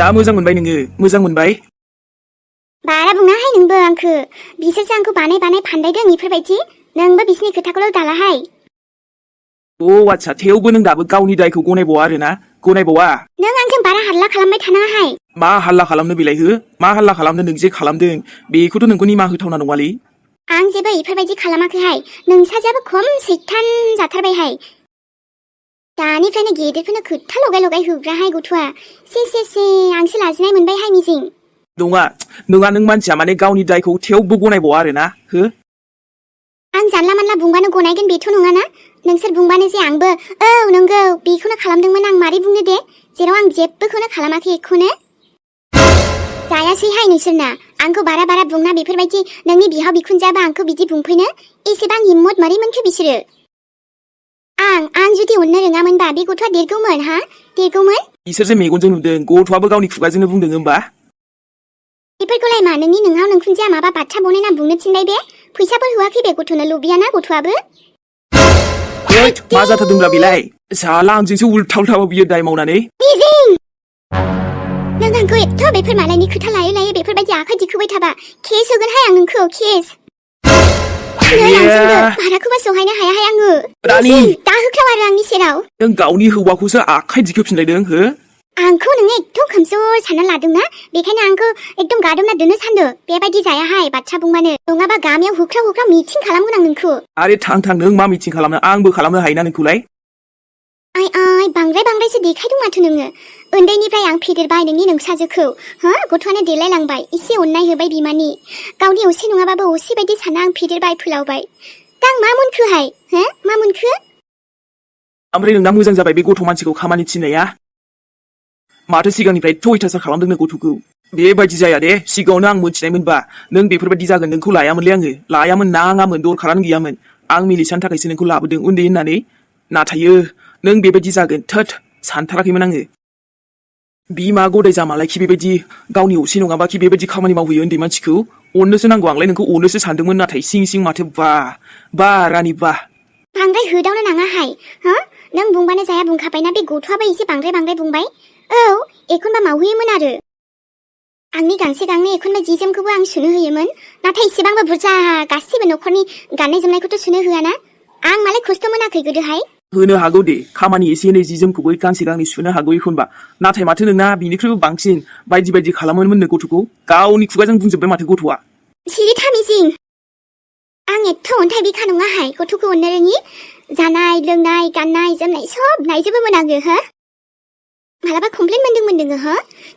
दा मोजां मोनबाय नोङो मोजां मोनबाय बारा बुङाहाय नोंबो आंखो बिसोरसो आंखौ बानाय फान्दायदों इफोरबायदि नोंबो बिसोरनि खोथाखौल' दालाहाय आच्छा थेवबो नों दाबो गावनि दायखौ गनायबावा आरोना गनायबावा नों आंजों बारा हाल्ला खालामबाय थानाङाहाय मा हाल्ला खालामनो बेलाय हो मा हाल्ला खालामनो नों जे खालामदों बेखौथ' नोंखौ निमाहा होथावना नङालै आं जेबो इफोरबायदि खालामाखैहाय नोंसाजोआबो खम सैथान जाथारबायहाय दानिफ्रायनो गेदेरखौनो खोथा लगाय होग्राहाय गथ'आ से आंसो लाजिनाय मोनबायहाय मिजिं नङा नों मानसिया माने गावनि दायखौ थेवबो गनायबावा आरोना हो आं जानला मानला बुंबानो गनायगोन बेथ' नङाना नोंसोर बुंबानो जे आंबो औ नंगौ बेखौनो खालामदोंमोन आं मारै बुंनो दे जेराव आं जेबोखौनो खालामाखै एखौनो जायासैहाय नोंसोरना आंखौ बारा बुंना बेफोरबायदि नोंनि बिहाव बिखुनजोआबो आंखौ बिदि बुंफैनो एसेबां हिम्मत मारै मोनखो बिसोरो आं जुदि अननो रोङामोनबा बे गथ'आ देरगौमोन हा देरगौमोन बिसोरसो मेगनजों नुदों गथ'आबो गावनि खुगाजोंनो बुंदों होमबा बेफोरखौलाय मा नोंनि नोंहाव नोंखुनजोआ माबा बाथ्रा बनायना बुंनो थिनबाय बे फैसाफोर होआखै बे गथ'नो लुबियाना गथ'आबो मा जाथारदोंब्ला बेलाय साला आंजोंसो उल्था बियो दाय मावनानै नों आंखौ एथ' बेफोर मालायनि खोथा लायै बेफोरबायदि आखाइ दिखोबाय थाबा केस होगोनहाय आं नोंखौ केस नै आंजोंबो भाराखौबो सहायनो हायाहाय आङो रानि दा होख्राव आरो आंनि सेराव नों गावनि हौवाखौसो आखाइ दिखोफिनलायदों हो आंखौ नोङो एकदम खोमसोर सानना लादोंना बेखायनो आंखौ एकदम गादबना दोननो सानदों बेबायदि जायाहाय बाथ्रा बुंबानो नङाबा गामियाव होख्राव मिटिं खालामगोन आं नोंखौ आरे थां नों मा मिटिं खालामनो आंबो खालामनो हायोना नोंखौलाय आइ बांद्रायसो देखायदों माथो नोङो उन्दैनिफ्राय आं फेदेरबाय नोंनि नोंसाजोखौ हो गथ'आनो देलायलांबाय एसे अननाय होबाय बिमानि गावनि असे नङाबाबो असे बायदि सानना आं फेदेरबाय फोलावबाय दा आं मा मोनखोहाय हो मा मोनखो ओमफ्राय नोंना मोजां जाबाय बे गथ' मानसिखौ खामानि थिननाया माथो सिगांनिफ्राय अयथासार खालामदोंनो गथ'खौ बेबायदि जाया दे सिगाङावनो आं मोनथिनायमोनबा नों बेफोरबायदि जागोन नोंखौ लायामोनलै आङो लायामोन नाङामोन दरखारानो गैयामोन आं मिलिसानि थाखायसो नोंखौ लाबोदों उन्दै होननानै नाथायो नों बेबायदि जागोन थोद सानथाराखैमोन आङो बिमा गदाय जामालायखि बेबायदि गावनि असे नङाबाखि बेबायदि खामानि मावहैयो उन्दै मानसिखौ अननोसो नांगौ आंलाय नोंखौ अननोसो सानदोंमोन नाथाय सिं माथो बा रानि बा बांद्राय होदावनो नाङाहाय हो नों बुंबानो जाया बुंखाबायना बे गथ'आबो एसे बांद्राय बुंबाय औ एखनबा मावहैयोमोन आरो आंनि गांसे गांनै एखनबा जि जोमखौबो आं सुनो होयोमोन नाथाय एसेबांबो बुरजा गासिबो न'खरनि गाननाय जोमनायखौथ' सुनो होआना आं मालाय खस्थ' मोनाखै गोदोहाय होनो हागौ दे खामानि एसे एनै जि जोमखौबो गांसे गांनै सुनो हागौ एखनबा नाथाय माथो नोंना बिनिख्रुइबो बांसिन बायदि खालामोमोननो गथ'खौ गावनि खुगाजों बुंजोब्बाय माथो गथ'आ सिरि थामिजिं आं एथ' अन्थाइ बिखा नङाहाय गथ'खौ अननो रोङि जानाय लोंनाय गाननाय जोमनाय सब नायजोबोमोन आङो हो मालाबा कमप्लेन मोनदोंमोन नोङो हो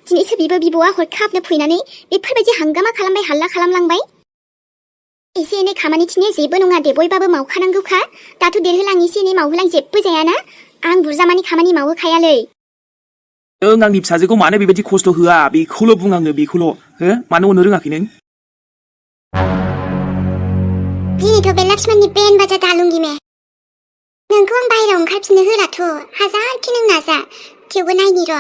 दिनैसो बिब'आ हरखाबनो फैनानै बेफोरबायदि हांगामा खालामबाय हाल्ला खालामलांबाय एसे एनै खामानि थिनाया जेबो नङा दे बयबाबो मावखानांगौखा दाथ' देरहोलां एसे एनै मावहोलां जेबो जायाना आं बुरजामानि खामानि मावहोखायालै नों आंनि फिसाजोखौ मानो बेबायदि खस्थ' होआ बेखौल' बुं आंनो बेखौल' हो मानो अननो रोङाखै नों दिनैथ' बे लक्ष्मणनि बेन बाजा दालुंगि मे नोंखौ आं बाहेरायाव ओंखारफिननो होलाथ' हाजारखि नों नाजा थेवबो नायनि र'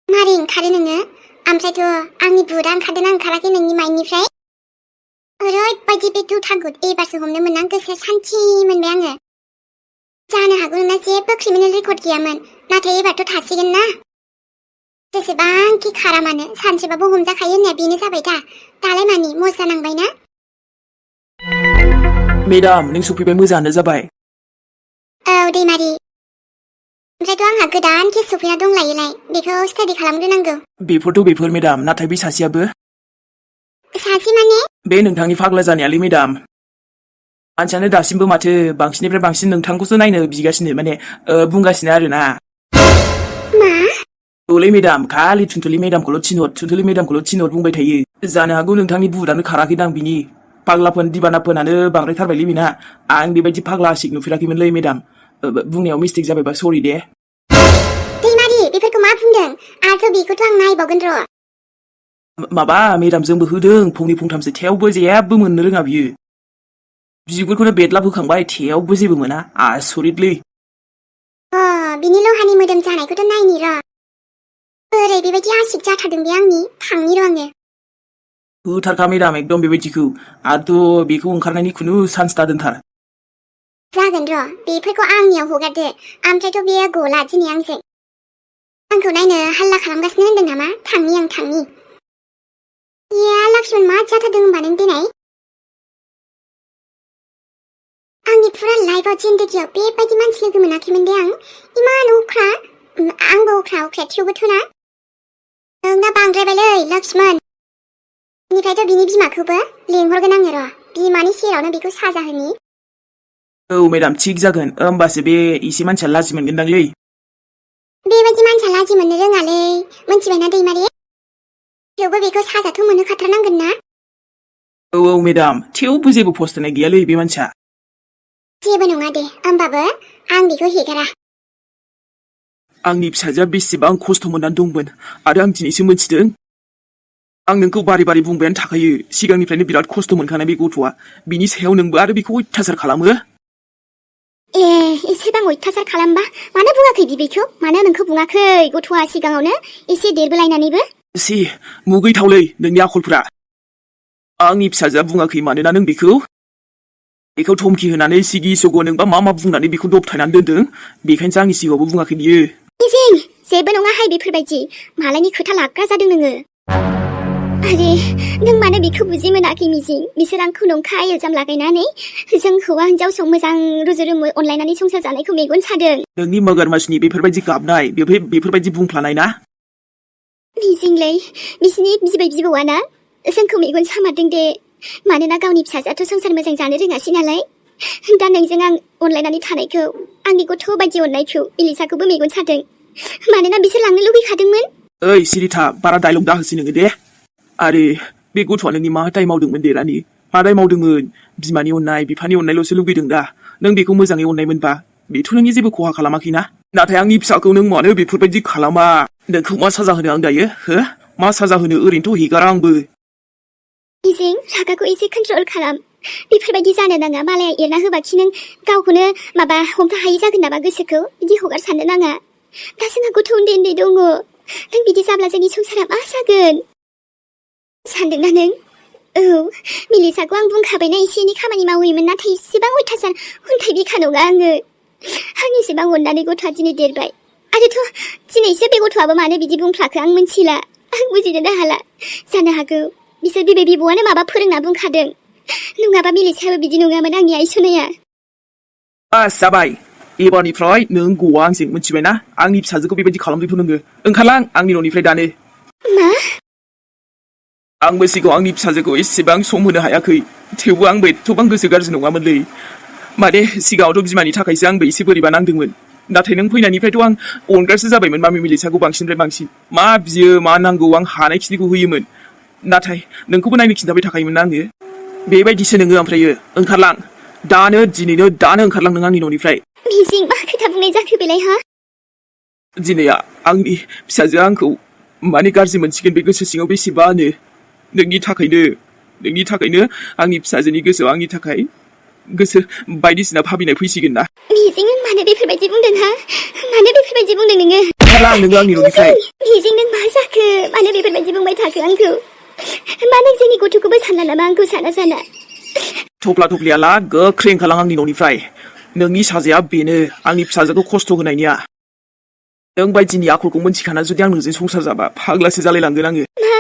मारै ओंखारो नोङो ओमफ्रायथ' आंनि बुरा ओंखारदोंना ओंखाराखै नोंनि माइनिफ्राय ओरैबायदि बे दुथाखौ एबारसो हमनो मोनना गोसोआ सान्थि मोनबाय आङो जानो हागौ नोंना जेबो क्रिमिनेल रेकर्ड गैयामोन नाथाय एबारथ' थासिगोन ना जेसेबांखि खारा मानो सानसेबाबो हमजाखायो होननाया बेनो जाबाय दा दालाय मानि मजा नांबाय ना मेडाम नों सफैबाय मोजाङानो जाबाय औ दैमारि ओमफ्रायथ' आंहा गोदान केस सफैना दंलायोलाय बेखौ स्टाडि खालामग्रोनांगौ बेफोर मेडाम नाथाय बे सासेयाबो सासे माने बे नोंथांनि फाग्ला जानायालै मेडाम मानसियानो दासिमबो माथो बांसिननिफ्राय बांसिन नोंथांखौसो नायनो बिगासिनो माने बुंगासिनो आरोना मा औलै मेडाम खालि थुनथुलि मेडामखौल' थिनहर बुंबाय थायो जानो हागौ नोंथांनि बुहुदानो खाराखैदां बिनि पाग्लाफोर दिबानाफोरानो बांद्रायथारबायलै बेना आं बेबायदि फाग्ला आशिक नुफेराखैमोनलै मेडाम बुंनायाव मिस्टेक जाबायबा सरि दे दैमारि बेफोरखौ मा बुंदों आरो बेखौथ' आं नायबावगोन र' माबा मेडाम जोंबो होदों फंनै फंथामसो थेवबो जेबो मोननो रोङा बियो बिगुरखौनो बेदलाब होखांबाय थेवबो जेबो मोना आसरितलै बिनि लहानि मोदोम जानायखौथ' नायनि र' बोरै बेबायदि आशिक जाथारदों बे आंनि थांनि र' आङो होथारखा मेडाम एकदम बेबायदिखौ आरोथ' बेखौ ओंखारनायनि खुनु चान्स दादोनथार जागोन र' बेफोरखौ आंनियाव हगारदो ओमफ्रायथ' बेयो गला दिनै आंजों आंखौ नायनो हाल्ला खालामगासिनो होनदों नामा? थांनि आं थांनि। या लक्ष्मण मा जाथारदों होनबा नों दिनै? आंनि फुरा लाइफआव जिन्दगियाव बेबायदि मानसि लोगो मोनाखैमोन दे आं। इमान अख्रा। आंबो अख्रा थेवबोथ' ना। नोंना बांद्रायबायलै लक्ष्मण। बेनिफ्रायथ' बिनि बिमाखौबो लेंहरगोन आङो र'। बिमानि सेरावनो बेखौ साजा होनि। औ मेडाम थिग जागोन होमबासो बे एसे मानसिया लाजि मोनगोनदांलै। बेबायदि मानसिया लाजि मोननो रोङालै मोनथिबायना दैमारि? थेवबो बेखौ साजाथ' मोननो खाथारनांगोन ना? औ मेडाम थेवबो जेबो फस्थायनाय गैयालै बे मानसिया। जेबो नङा दे होमबाबो आं बेखौ हेगारा। आंनि फिसाजोआ बेसेबां खस्थ' मोननानै दंमोन आरो आं दिनैसो मोनथिदों। आं नोंखौ बारे बारे बुंबायानो थाखायो सिगांनिफ्रायनो बिराद खस्थ' मोनखानाय बे गथ'आ। बिनि सायाव नोंबो आरो बेखौ अयथासार खालामो। एसेबां अयथासार खालामबा मानो बुङाखै बिबैखौ? मानो नोंखौ बुङाखै गथ'आ सिगाङावनो एसे देरबोलायनानैबो? एसे मुगैथावलै नोंनि आखलफ्रा। आंनि फिसाजोआ बुङाखै मानोना नों बेखौ धमकि होनानै सिगि सग' नोंबा मा बुंनानै बेखौ दबथायनानै दोनदों। बेखायनोसो आंनि सिगाङावबो बुङाखै बियो। मिजिं जेबो नङाहाय बेफोरबायदि। मालायनि खोथा लाग्रा जादों नोङो। आरे नों मानो बेखौ बुजि मोनाखै मिजिं? बिसोर आंखौ नंखाय इल्जाम लागायनानै जों हौवा हिनजाव मोजां रुजु रुमु अनलायनानै संसार जानायखौ मेगन सादों। नोंनि मगरमासनि बेफोरबायदि गाबनाय बेफोरबायदि बुंफ्लानाय ना? मिजिंलै बिसिनि बिबै बिबौआ ना जोंखौ मेगन सामारदों दे। मानोना गावनि फिसाजोआथ' संसार मोजां जानो रोङासै नालाय। दा नोंजों आं अनलायनानै थानायखौ आंनि गथ' बायदि अननायखौ इलिसाखौबो मेगन सादों। मानोना बिसोर लांनो लुगैखादोंमोन। ओइ सिरिथा बारा डायलग दाहोसै नोङो दे। आरे बे गथ'आ नोंनि मा दाय मावदोंमोन दे रानि? मा दाय मावदोंमोन? बिमानि अननाय बिफानि अननायल'सो लुगैदों दा। नों बेखौ मोजाङै अननायमोनबा बेथ' नोंनि जेबो खहा खालामाखैना। नाथाय आंनि फिसाखौ नों मानो बेफोरबायदि खालामा? नोंखौ मा साजा होनो आं दायो हो? मा साजा होनो? ओरैनोथ' हेगारा आंबो। मिजिं रागाखौ एसे कन्ट्रल खालाम। बेफोरबायदि जानो नाङा। मालाया एरना होबाखि नों गावखौनो हमथा हायि जागोन नामा गोसोखौ? बिदि हगार साननो नाङा। दा जोंहा गथ' उन्दै दङ। नों बिदि जाब्ला जोंनि संसारा मा जागोन सानदोंना नों? औ मिलिसाखौ आं बुंखाबायना एसे एनै खामानि मावैमोन, नाथाय इसेबां अयथासार अन्थाइ बिखा नङा आङो। आं इसेबां अननानै गथ'आ दिनै देरबाय। आरोथ' दिनैसो बे गथ'आबो मानो बिदि बुंफ्लाखो आं मिथिला। आं बुजिनोनो हाला। जानो हागौ बिसोर बिबै बिबौआनो माबा फोरोंना बुंखादों। नङाबा मिलिसायाबो बिदि नङामोन आंनि आइ सनाया। बास जाबाय। एबारनिफ्राय नों गवा आंजों मिथिबायना? आंनि फिसाजोखौ बेबायदि खालामदोंथ' नोङो। ओंखारलां आंनि न'निफ्राय दानो। मा? आंबो सिगाङाव आंनि फिसाजोखौ एसेबां सम होनो हायाखै। थेवबो आंबो एथ'बां गोसो गाज्रि नङामोनलै। माने सिगाङावथ' बिमानि थाखायसो आंबो एसे बोरैबा नांदोंमोन। नाथाय नों फैनायनिफ्रायथ' आं अनग्रासो जाबायमोन मामि मिलिसाखौ बांसिननिफ्राय बांसिन। मा बियो मा नांगौ आं हानायखिनिखौ होयोमोन। नाथाय नोंखौबो नायनो खिन्थाबाय थाखायोमोन ना आङो। बेबायदिसो नोङो ओमफ्रायो ओंखारलां। दिनैनो ओंखारलां नों आंनि न'निफ्राय। मिजिं मा खोथा बुंनाय जाखो बेलाय हा? दिनै आंनि फिसाजोआ आंखौ माने गाज्रि मोनसिगोन बे गोसो सिङाव बेसेबानो। नोंनि थाखायनो आंनि फिसाजोनि गोसोआव आंनि थाखाय गोसो बायदिसिना भाबिनाय फैसिगोन ना। मिजिं नों मानो बेफोरबायदि बुंदों हा? मानो बेफोरबायदि बुंदों नोङो? ओंखारलां नोङो आंनि न'निफ्राय। मिजिं नों मा जाखो? मानो बेफोरबायदि बुंबाय थाखो आंखौ? मा नों जोंनि गथ'खौबो सानला नामा आंखौ साना? थफ्ला थफ्लियाला गोख्रै ओंखारलां आंनि न'निफ्राय। नोंनि साजाया बेनो आंनि फिसाजोखौ खस्थ' होनायनिया। नों बायदिनि आखलखौ मोनथिखाना जुदि आं नोंजों संसार जाबा फाग्लासो जालायलांगोन आङो। मा?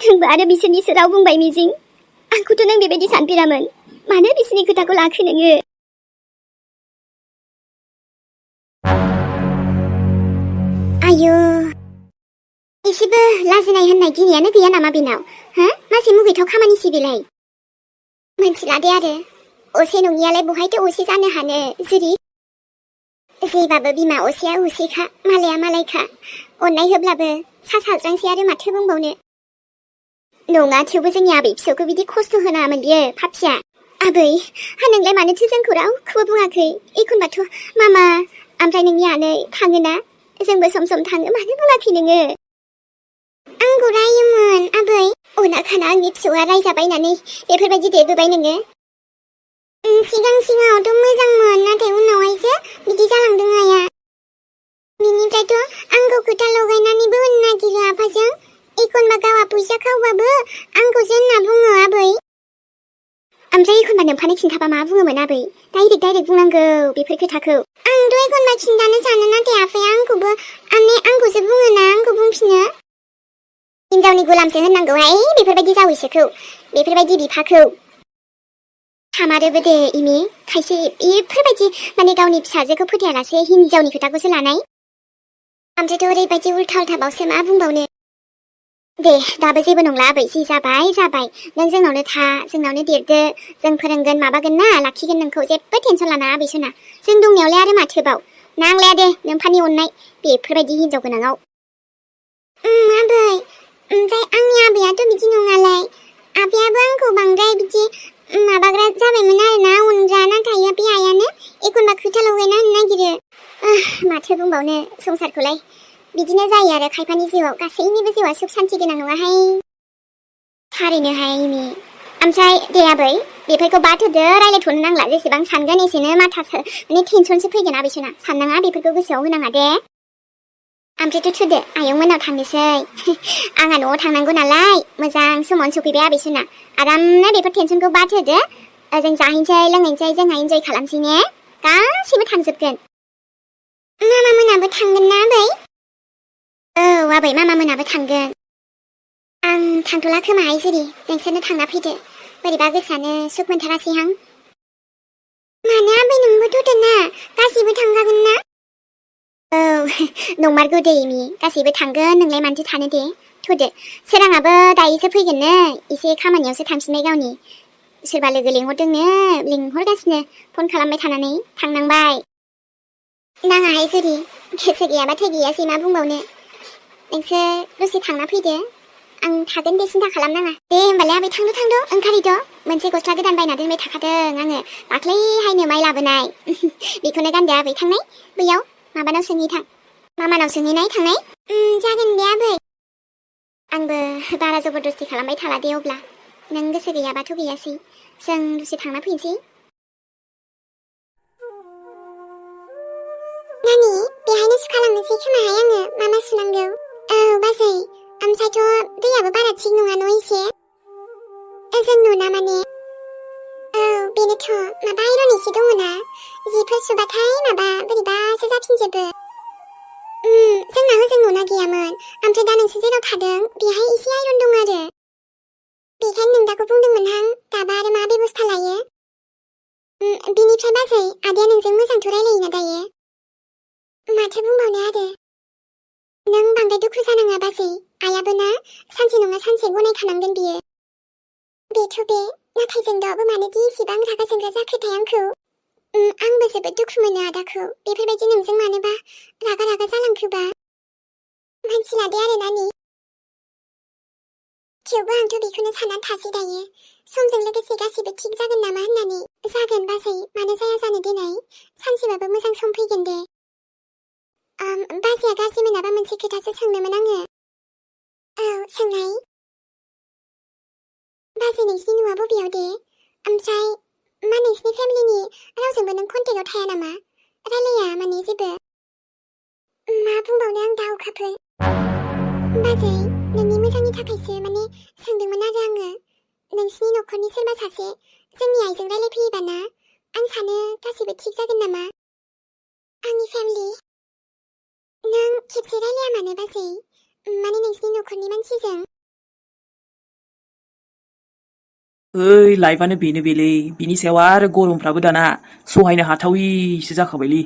नोंबो आरो बिसोरनि राव बुंबाय मिजिं। आंखौथ' नों बेबायदि सानफेरामोन। मानो बिसोरनि खोथाखौ लाखो नोङो? आयौ एसेबो लाजिनाय होननाय गिनायानो गैया नामा बेनाव? हा? मासे मुगैथाव खामानिसो बेलाय। मोनथिला दे आरो असे नङियालाय बहायथो असे जानो हानो जुरि? जेबाबो बिमा असेया असेखा, मालाया मालायखा। अननाय होब्लाबो सा साज्रांसै आरो माथो बुंबावनो। नङा थेवबो जोंनि आबै फिसौखौ बिदि खस्थ' होनाङामोन बियो पापिया। आबै नोंलाय मानोथो जोंखौ रावखौबो बुङाखै? एखनबाथ' मामा ओमफ्राय नोंनि आनै थाङोना, जोंबो सम सम थाङो, मानो बुङाखै नोङो? आंखौ रायोमोन आबै। अनाखाना आंनि फिसौआ रायजाबायनानै बेफोरबायदि देरबोबाय नोङो? सिगाङावथ' मोजांमोन, नाथाय उनावहायसो बिदि जालांदों आया। बिनिफ्रायथ' आंखौ खोथा लगायनानैबो होनो नागिरो आफाजों। एखनबा गावहा फैसा खावबाबो आंखौसो होनना बुङो आबै। ओमफ्राय एखनबा नोंफानो खिन्थाबा मा बुङोमोन आबै? डाइरेक्ट बुंनांगौ बेफोर खोथाखौ। आंथ' एखनबा खिन्थानो सानो, नाथाय आफाया आंखौसो हिनजावसो बुङोना आंखौ बुंफिनो हिनजावनि गुलामसो होननांगौहाय बेफोरबायदि जावैसोखौ बेफोरबायदि बिफाखौ हामारोबो दे इमि खायसे बेफोरबायदि माने गावनि फिसाजोखौ फोथायालासे हिनजावनि खोथाखौसो लानाय ओमफ्रायथ' ओरैबायदि उल्था उल्थाबावसो मा बुंबावनो दे दाबो जेबो नंला आबै जि जाबाय जाबाय नों जोंनावनो था जोंनावनो देरदो जों फोरोंगोन माबागोन ना लाखिगोन नोंखौ जेबो टेनसन लानाङा आबै सना जों दंनायावलाय आरो माथोबाव नांलाया दे नोंफानि अननाय बेफोरबायदि हिनजाव गोनाङाव आबै ओमफ्राय आंनि आबैयाथ' बिदि नङालाय आबैयाबो आंखौ बांद्राय बिदि माबाग्रा जाबायमोन आरोना अनग्रा नाथाय बे आइयानो एखनबा खोथा लगायना होनो नागिरो माथो बुंबावनो संसारखौलाय बिदिनो जायो आरो खायफानि जिउआव गासैनिबो जिउआ सुख सान्ति गोनां नङाहाय थारैनोहाय इमि ओमफ्राय दे आबै बेफोरखौ बाद होदो रायलायथ'नो नांला जेसेबां सानगोन एसेनो माथासो माने टेनसनसो फैगोन आबैसोना साननाङा बेफोरखौ गोसोआव होनाङा दे ओमफ्रायथ' थुदो आयं मोनाव थांनोसै आंहा न'आव थांनांगौ नालाय मोजां समावनो सफैबाय आबैसोना आरामनो बेफोर टेनसनखौ बाद होदो जों जाहैनोसै लोंहैनोसै जोंहा इन्जय खालामसै ने गासैबो थांजोबगोन मामा मोनाबो थांगोन ना आबै औ आबै मामा मोनाबो थांगोन आं थांथ'ला खोमाहाय जुरि नोंसोरनो थांना फैदो बोरैबा गोसोआनो सुख मोनथारासैहां मानो आबै नोंबो थ'दोना गासैबो थांजागोन ना औ नंमारगौ दे इमि गासैबो थांगोन नोंलाय मानोथो थानो दे थ'दो सोराङाबो दायोसो फैगोननो एसे खामानियावसो थांफिनबाय गावनि सोरबा लोगो लिंहरदोंनो लिंहरगासिनो फन खालामबाय थानानै थांनांबाय नाङाहाय जुरि गोसो गैयाबाथाय गैयासै मा बुंबावनो नोंसोर दसे थांना फैदो आं थागोन दे सिन्था खालामनाङा दे होमबालाय आबै थांद' ओंखारहैद' मोनसे गस्ला गोदान बायना दोनबाय थाखादों आङो दाख्लैहायनो माइ लाबोनाय बेखौनो गानदो आबै थांनाय बैयाव माबानाव सोंहैथां मामानाव सोंहैनाय थांनाय जागोन दे आबै आंबो बारा जबरदस्ति खालामबाय थाला दे अब्ला नों गोसो गैयाबाथ' गैयासै जों दसे थांना फैनोसै नानि बेहायनो सुखालांनोसै खोमाहाय आङो मामा सुनांगौ औ बाजै ओमफ्रायथ' दैयाबो बारा थिग नङा न' एसे जों नुना माने औ बेनोथ' माबा आइरन एसे दङना जिफोर सुबाथाय माबा बोरैबासो जाफिनजोबो जोंना हजों न'ना गैयामोन ओमफ्राय दा नोंसोर जेराव थादों बेहाय एसे आइरन दं आरो बेखायनो नोंदाखौ बुंदोंमोनहां दाबा आरो मा बेबस्था लायो बिनिफ्राय बाजै आदाया नोंजों मोजांथ' रायलायोना दायो माथो बुंबावनो आरो नों बांद्राय दुखु जानाङा बाजै आइयाबो ना सानसे नङा सानसे गनायखानांगोन बियो बेथ' बे नाथाय जों दाबो मानोदि इसेबां रागा जोंग्रा जाखोथाय आंखौ आंबो जोबोद दुखु मोनो आदाखौ बेफोरबायदि नोंजों मानोबा रागा रागा जालांखोबा मानसि लादे आरो नानि थेवबो आंथ' बेखौनो साननानै थासै दायो समजों लोगोसे गासैबो थिग जागोन नामा होननानै जागोन बाजै मानो जाया जानो देनाय सानसेबाबो मोजां सम फैगोन दे बाजैया गाज्रि मोनाबा मोनसे खोथासो सोंनोमोन आङो औ सोंनाय बाजै नोंसिनि न'आ बबेयाव दे ओमफ्राय मा नोंसिनि फेमिलिनि रावजोंबो नों कन्टेक्टआव थाया नामा रायलाया माने जेबो मा बुंबावनो आं दा अखाफोर बाजै नोंनि मोजांनि थाखायसो माने सोंदोंमोन आरो आङो नोंसिनि न'खरनि सोरबा सासे जोंनि आइजों रायलायफैयोबा ना आं सानो गासैबो थिग जागोन नामा आंनि फेमिलि नों खेबसे रायलाया मानो बाजै माने नोंसिनि न'खरनि मानसिजों ओइ लाइफआनो बेनो बेलै बिनि सायाव आरो गरमफ्राबो दाना सहायनो हाथावैसो जाखाबायलै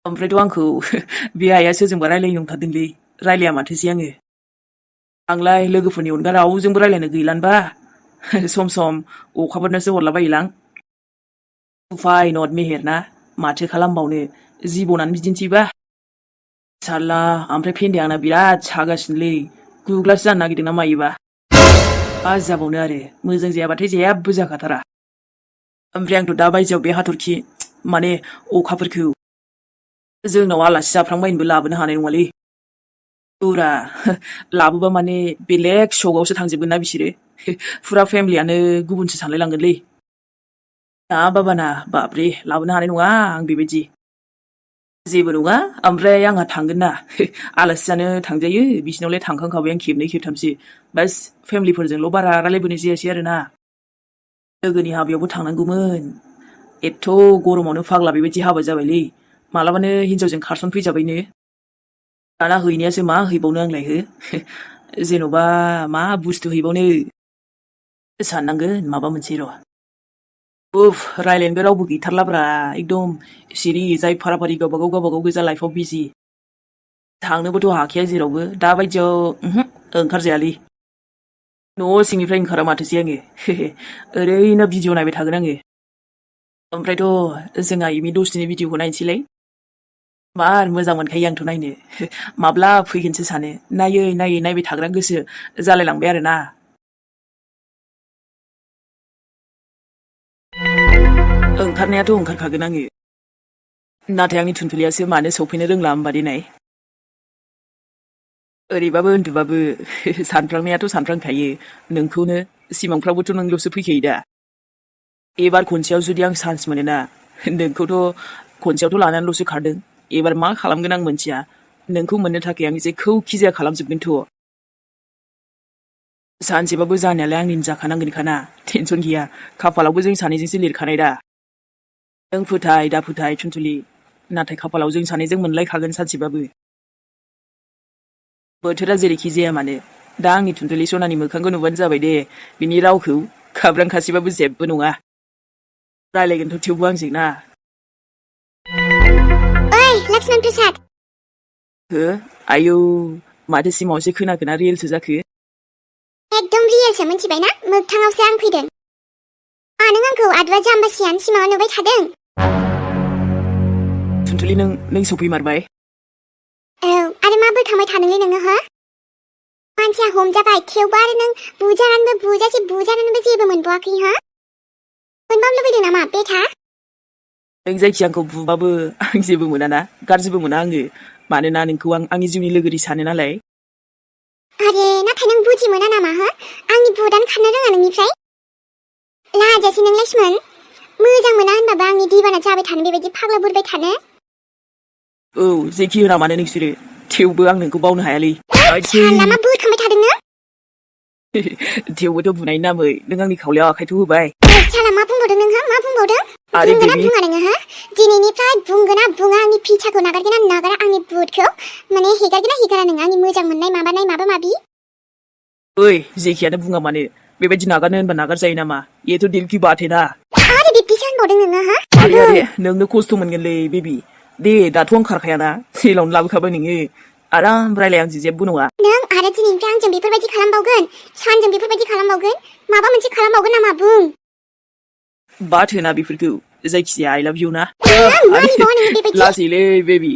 ओमफ्रायथ' आंखौ बे आइया सोरजोंबा रायलायनो नंथारदोंलै रायलाया माथोसै आङो आंलाय लोगोफोरनि अनगा रावजोंबो रायलायनो गैलानबा सम सम अखाफोरनोसो हरलाबायोलां उफाय नट मेहेर ना माथो खालामबावनो जिबनानो बिदिनोसैबा सारला ओमफ्राय फेन्दाया आंना बिराद सागासिनोलै गुग्लासो जानो नागिरदों ना मायोबा मा जाबावनो आरो मोजां जायाबाथाय जेबो जाखाथारा ओमफ्राय आंथ' दा बायजोआव बे हाथरखि माने अखाफोरखौ जोंनाव आलासि जाफ्रांबायनोबो लाबोनो हानाय नङालै फुरा लाबोबा माने बेलेग सकआवसो थांजोबगोन ना बिसोरो फुरा फेमिलियानो गुबुनसो सानलायलांगोनलै ना बाबाना बाब्रे लाबोनो हानाय नङा आं बेबायदि जेबो नङा ओमफ्राय आंहा थांगोन ना आलासि जानो थांजायो बिसिनावलाय थांखांखाबाय आं खेबनै खेबथामसो बास फेमिलिफोरजोंल' बारा रायलायबोनाय जायासै आरो ना लोगोनि हाबायावबो थांनांगौमोन एथ' गरमावनो फाग्ला बेबायदि हाबा जाबायलै मालाबानो हिनजावजों खारसन फैजाबायनो दाना हैनायासो मा हैबावनो आंलाय हो जेन'बा मा बुस्थु हैबावनो साननांगोन माबा मोनसे र' उफ रायलायनोबो रावबो गैथारलाब्रा एकदम सिरि जाय फाराफारि गावबागाव गोजा लाइफआव बिजि थांनोबोथ' हाखाया जेरावबो दा बायदियाव ओंखारजायालै न' सिंनिफ्राय ओंखारा माथोसै आङो ओरैनो भिडिअ नायबाय थागोन आङो ओमफ्रायथ' जोंहा एमि दसनि भिडिअखौ नायनोसैलाय मार मोजां मोनखायो आंथ' नायनो माब्ला फैगोनसो सानो नायै नायबाय थाग्रा गोसो जालायलांबाय आरोना ओंखारनायाथ' ओंखारखागोन आङो नाथाय आंनि थुनथुलियासो मानो सौफैनो रोंला होमबा देनाय ओरैबाबो उन्दुबाबो सानफ्रांनायाथ' सानफ्रांखायो नोंखौनो सिमांफ्रावबोथ' नोंल'सो फैखायो दा एबार खनसेयाव जुदि आं चान्स मोनोना नोंखौथ' खनसेयावथ' लानानैल'सो खारदों एबार मा खालामगोन आं मोनथिया नोंखौ मोननो थाखाय आं जेखौखि जाया खालामजोबगोनथ' सानसेबाबो जानायालाय आंनिनो जाखानांगोनखाना टेनसन गैया खाफालावबो जों सानैजोंसो लिरखानाय दा नों फोथाय दा फोथाय थुनथुलि नाथाय खाफालाव जों सानैजों मोनलायखागोन सानसेबाबो बोथोरा जेरैखि जाया मानो दा आंनि थुनथुलि सनानि मोखांखौ नुबानो जाबाय दे बिनि रावखौ खाब्रां खासिबाबो जेबो नङा रायलायगोनथ' थेवबो आंजों ना ओइ लक्ष्मण प्रसाद हो आयौ माथो सिमाङावसो खोनाखोना रियेलसो जाखो एकदम रियेलसो मिथिबाय ना मोगथाङावसो आं फैदों नों आंखौ आदुवा जाम्बासियानो सिमाङाव नुबाय थादों थुनथुलि नों सफैमारबाय औ आरो मा बोखांबाय थानोलै नोङो हो मानसिया हमजाबाय थेवबो आरो नों बुजानोबो जेबो मोनबावाखै हो मोनबाम लुबैदों नामा बेथा नों जायखि आंखौ बुबाबो आं जेबो मोनाना गाज्रिबो मोना आङो मानोना नोंखौ आं आंनि जिउनि लोगोरि सानो नालाय आरे नाथाय नों बुजि मोना नामा हो आंनि बुदानो खारनो रोङा नोंनिफ्राय लाजासै नों लक्ष्मण मोजां मोना होनबाबो आंनि दिबाना जाबाय थानो बेबायदि फाग्ला बुरबाय थानो औ जेखि होना मानो नोंसोरो थेवबो आं नोंखौ बावनो हायालै साला मा बोखांबाय थादों नों थेवबोथ' बुनायनि नामै नों आंनि खावलायाव आखायथ' होबाय साला मा बुंबावदों नों हो मा बुंबावदों आरे बुंगोना बेबि बुङा नोङो हो दिनैनिफ्राय बुंगोना बुङा आंनि फिसाखौ नागारगोना नागारा आंनि बुदखौ माने हेगारगोना हेगारा नोङो आंनि मोजां मोननाय माबानाय माबा माबि ओइ जेखियानो बुङा मानो बेबायदि नागारनो होनबा नागारजायो नामा एथ' दिल की बात है ना आरे बिब्दिसो होनबावदों नोङो हो आरे नोंनो खस्थ' मोनगोनलै बेबि दे दाथ' आं खारखायाना जेलावनो लाबोखाबाय नोङो आराम रायलाय आंजों जेबो नङा नों आरो दिनैनिफ्राय आंजों बेफोरबायदि खालामबावगोन सानजों बेफोरबायदि खालामबावगोन माबा मोनसे खालामबावगोन नामा बुं बाद होना बेफोरखौ जायखिजाया आइ लाभ इउ ना मानिबावा नोङो बेबायदि लासैलै बेबि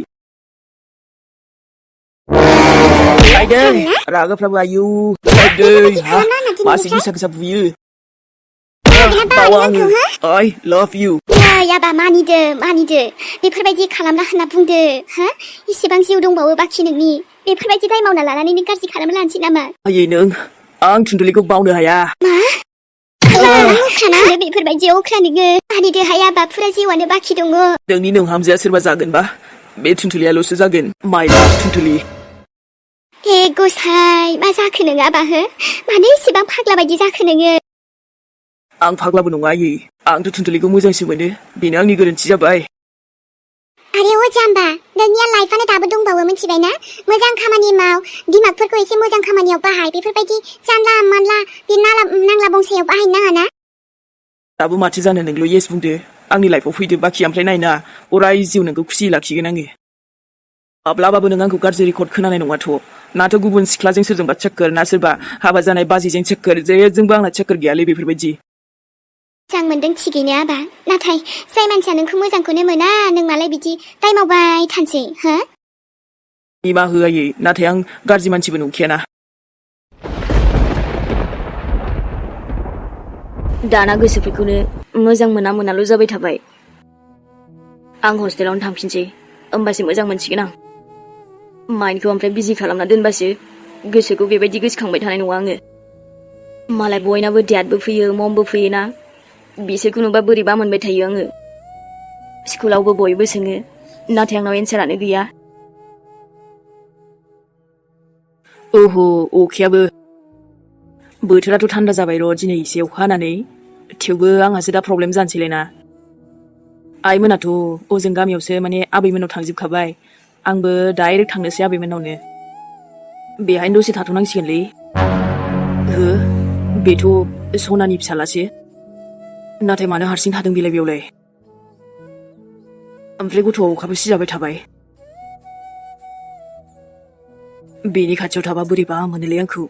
लायदों रागाफ्राबो आयौ लायदों हा मासे गोसा गोसा बुयो बावा आङो आइ लाभ इउ याबा मानिदो बेफोरबायदि खालामला होनना बुंदो हो इसेबां जिउ दंबावो बाखि नोंनि बेफोरबायदि दाय मावना लानानै नों गाज्रि खालामना लानोसै नामा आयै नों आं थुनथुलिखौ बावनो हाया मा बेफोरबायदि अख्रा नोङो मानिदो हायाबा फुरा जिउआनो बाखि दङ नोंनि नोंहामजोआ सोरबा जागोनबा बे थुनथुलियाल'सो जागोन माइ लाभ थुनथुलि हे गसाइ मा जाखो नोङाबा हो मानो इसेबां फाग्ला बायदि जाखो नोङो आं फाग्लाबो नङा आयै आंथ' थुनथुलिखौ मोजांसो मोनो बेनो आंनि गोरोन्थि जाबाय आरे अ जाम्बा नोंनिया लाइफआनो दाबो दंबावो मिथिबाय ना मोजां खामानि माव दिमागफोरखौ एसे मोजां खामानियाव बाहाय बेफोरबायदि जानला मानला बे नांला बंसायाव बाहायनो नाङा ना दाबो माथो जानो नोंल' येस बुंदो आंनि लाइफआव फैदो बाखि ओमफ्राय नायना अराय जिउ नोंखौ खुसि लाखिगोन आङो माब्लाबाबो नों आंखौ गाज्रि रेकर्ड खोनानाय नङाथ' नाथ' गुबुन सिख्लाजों सोरजोंबा चक्कर ना सोरबा हाबा जानाय बाजिजों चक्कर जेजोंबो आंना चक्कर गैयालै बेफोरबायदि मोजां मोनदों थिगैनो आबा नाथाय जाय मानसिया नोंखौ मोजांखौनो मोना नों मालाय बिदि दाय मावबाय थानोसै हो निमाहा हो आयै नाथाय आं गाज्रि मानसिबो नंखायाना दाना गोसोफोरखौनो मोजां मोनाल' जाबाय थाबाय आं हस्टेलावनो थांफिनसै होमबासो मोजां मोनसिगोन आं माइन्डखौ ओमफ्राय बिजि खालामना दोनबासो गोसोखौ बेबायदि गोसोखांबाय थानाय नङा आङो मालाय बयनाबो डेटबो फैयो ममबो फैयोना बिसोरखौ नुबा बोरैबा मोनबाय थायो आङो स्कुलावबो बयबो सोङो नाथाय आंनाव एन्सारानो गैया ओहो अखायाबो बोथोराथ' थान्दा जाबाय र' दिनै एसे अखा हानानै थेवबो आंहासो दा प्रब्लेम जानोसैलायना आइमोनाथ' ओजों गामियावसो माने आबैमोनाव थांजोबखाबाय आंबो डाइरेक्ट थांनोसै आबैमोननावनो बेहायनो दसे थाथ'नांसिगोनलै हो बेथ' सनानि फिसालासो नाथाय मानो हारसिं थादों बेलाय बेयावलाय ओमफ्राय गथ'आ अखाबो सिजाबाय थाबाय बेनि खाथियाव थाबा बोरैबा मोनोलै आंखौ